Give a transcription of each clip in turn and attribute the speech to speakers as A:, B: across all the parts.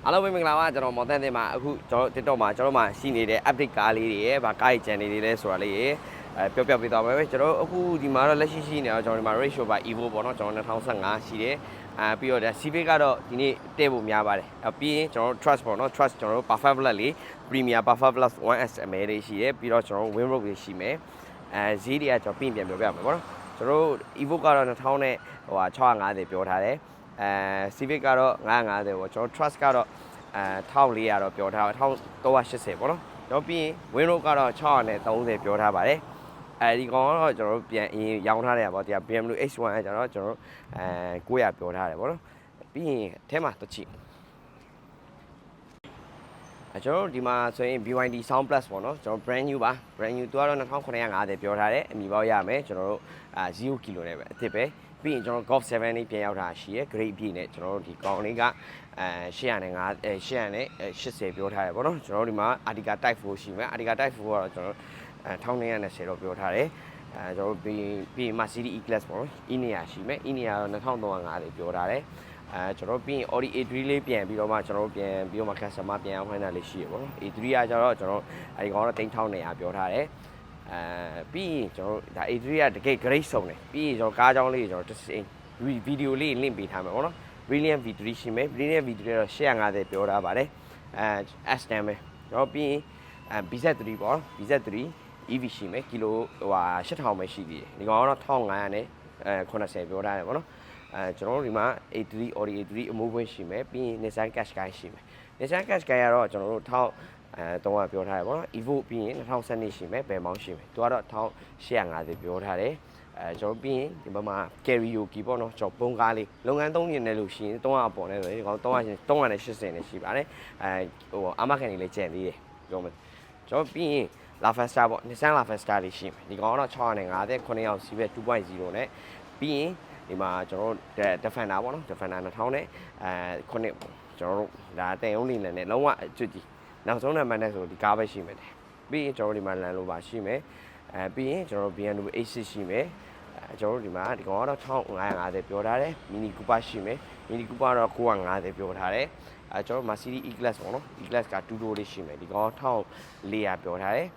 A: အားလုံးပဲမင်္ဂလာပါကျွန်တော်မော်တန်တင်မှာအခုကျွန်တော် TikTok မှာကျွန်တော်မှရှိနေတဲ့ update ကားလေးတွေရဲ့ဗာကားကြီး channel တွေလဲဆိုတာလေးရေပြောပြပေးသွားမယ်ပဲကျွန်တော်အခုဒီမှာတော့လက်ရှိနေတော့ကျွန်တော်ဒီမှာ ratio ပါ Evo ပေါ့နော်ကျွန်တော်2015ရှိတယ်ပြီးတော့ Civic ကတော့ဒီနေ့တည့်ဖို့များပါတယ်ပြီးရင်ကျွန်တော် Trust ပေါ့နော် Trust ကျွန်တော် Perfect Plus လေး Premier Perfect Plus 1S ML လေးရှိတယ်ပြီးတော့ကျွန်တော် Win Road လေးရှိမယ်ဈေးတွေကကျွန်တော်ပြင်ပြောပြမယ်ပေါ့နော်ကျွန်တော် Evo ကတော့2000နဲ့650ပြောထားတယ်Civic ကတော့950ပေါ့ကျွန်တော် Trust ကတော့1400တော့ပြောထားပါ1380ပေါ့နော်တော့ပြီးရင် Win Road ကတော့630ပြောထားပါတယ်ဒီကောင်ကတော့ကျွန်တော်တို့ပြန်ရောင်းထားတယ်ပေါ့တရား BMW H1 အဲကျွန်တော်900ပြောထားတယ်ပေါ့နော်ပြီးရင်အဲထဲမှာတစ်ချိကျွန်တော်တို့ဒီမှာဆိုရင် BYD Sound Plus ပေါ့နော်ကျွန်တော် brand new ပါ brand new သူကတော့2950ပြောထားတယ်အမီပေါက်ရမယ်ကျွန်တော်တို့0 kg နဲ့ပဲအစ်စ်ပဲပြီးရင်ကျွန်တော် Golf 7လေးပြန်ရောက်တာရှိရယ် grade ပြည့်နဲ့ကျွန်တော်တို့ဒီကောင်လေးက880ပြောထားတယ်ပေါ့နော်ကျွန်တော်တို့ဒီမှာ Artica Type 4ရှိမယ် Artica Type 4ကတော့ကျွန်တော်1220တော့ပြောထားတယ်ကျွန်တော်တို့ပြီး Mercedes E-Class ပေါ့နော် E-Nia ရှိမယ် E-Nia တော့2350ပြောထားတယ်ကျွန်တော်ပြီးရင် Audi A3 လေးပြန်ပြီးတော့မှကျွန်တော်ပြန်ပြီးတော့မှ customer ပြန်အောင်ဖိုင်းတာလေးရှိရပေါ့နော် A3 ကကျတော့ကျွန်တော်အဲဒီကောင်တော့3900ပြောထားတယ်ပြီးရင်ကျွန်တော်ဒါ A3 ကတကယ် great ဆုံးတယ်ပြီးရင်ကျွန်တော်ကားကြောင်းလေးကျွန်တော်ဗီဒီယိုလေး link ပေးထားမယ်ပေါ့နော် Brilliant V3 ရှိမယ် Brilliant V3 တော့850ပြောထားပါတယ်S10 ပဲကျွန်တော်ပြီးရင် BZ3 ပေါ့ BZ3 EV ရှိမယ်ကီလို8000ပဲရှိသေးတယ်ဒီကောင်ကတော့1500နဲ့80ပြောထားတယ်ပေါ့နော်ကျွန်တော်တို့ဒီမှာ A3 Audi A3 အမိုးခွင့်ရှိမယ်ပြီးရင် Nissan Qashqai ရှိမယ် Nissan Qashqai ကတော့ကျွန်တော်တို့1300ပြောထားတယ်ပေါ့နော် Evo ပြီးရင်2012ရှိမယ်ဘယ်မောင်းရှိမယ်သူကတော့1850ပြောထားတယ်ကျွန်တော်ပြီးရင်ဒီဘက်မှာ karaoke ပေါ့နော်ကျွန်တော်ပုံကားလေးလုပ်ငန်းသုံးနေတယ်လို့ရှိရင်300ပေါ်နေဆိုရင်ဒီကောင်380နဲ့ရှိပါတယ်အာမခံနေလေးကျန်သေးတယ်ပြောမယ်ကျွန်တော်ပြီးရင် La Festa ပေါ့ Nissan La Festa လေးရှိမယ်ဒီကောင်ကတော့650 9ရောက်စီးပဲ 2.0 နဲ့ပြီးရင်ဒီမှာကျွန်တော်တို့ Defender ပေါ့နော် Defender 2000နဲ့ခုနှစ်ကျွန်တော်တို့ဒါတင်အောင်နေနဲ့လုံးဝအကျွတ်ကြီးနောက်ဆုံးနံပါတ်နဲ့ဆိုဒီကားပဲရှိမယ်ပြီးရင်ကျွန်တော်ဒီမှာ Land Rover ရှိမယ်ပြီးရင်ကျွန်တော် BMW A6 ရှိမယ်ကျွန်တော်တို့ဒီမှာဒီကောင်ကတော့1550ပြောထားတယ် Mini Cooper ရှိမယ် Mini Cooper တော့950ပြောထားတယ်ကျွန်တော် Mercedes E-Class ပေါ့နော် E-Class က2 door လေးရှိမယ်ဒီကောင်1400ပြောထားတယ်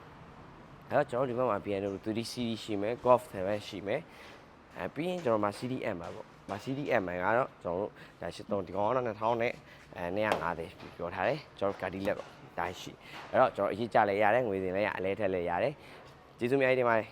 A: ကျွန်တော်ဒီဘက်မှာ BMW 3 Series ရှိမယ် Golf 7ရှိမယ်ပြီးရင်ကျွန်တော် Mercedes M ပါပေါ့ Mercedes M ကတော့ကျွန်တော်တို့ဒါ83ဒီကောင်ကတော့2000နဲ့250ပြောထားတယ်ကျွန်တော် Cadillac ပေါ့ဒါရှိအဲ့တော့ကျွန်တော်အရေးကြလဲရတယ်ငွေစင်လဲရအလဲထက်လဲရတယ်ကျေးဇူးများကြီးတင်ပါတယ်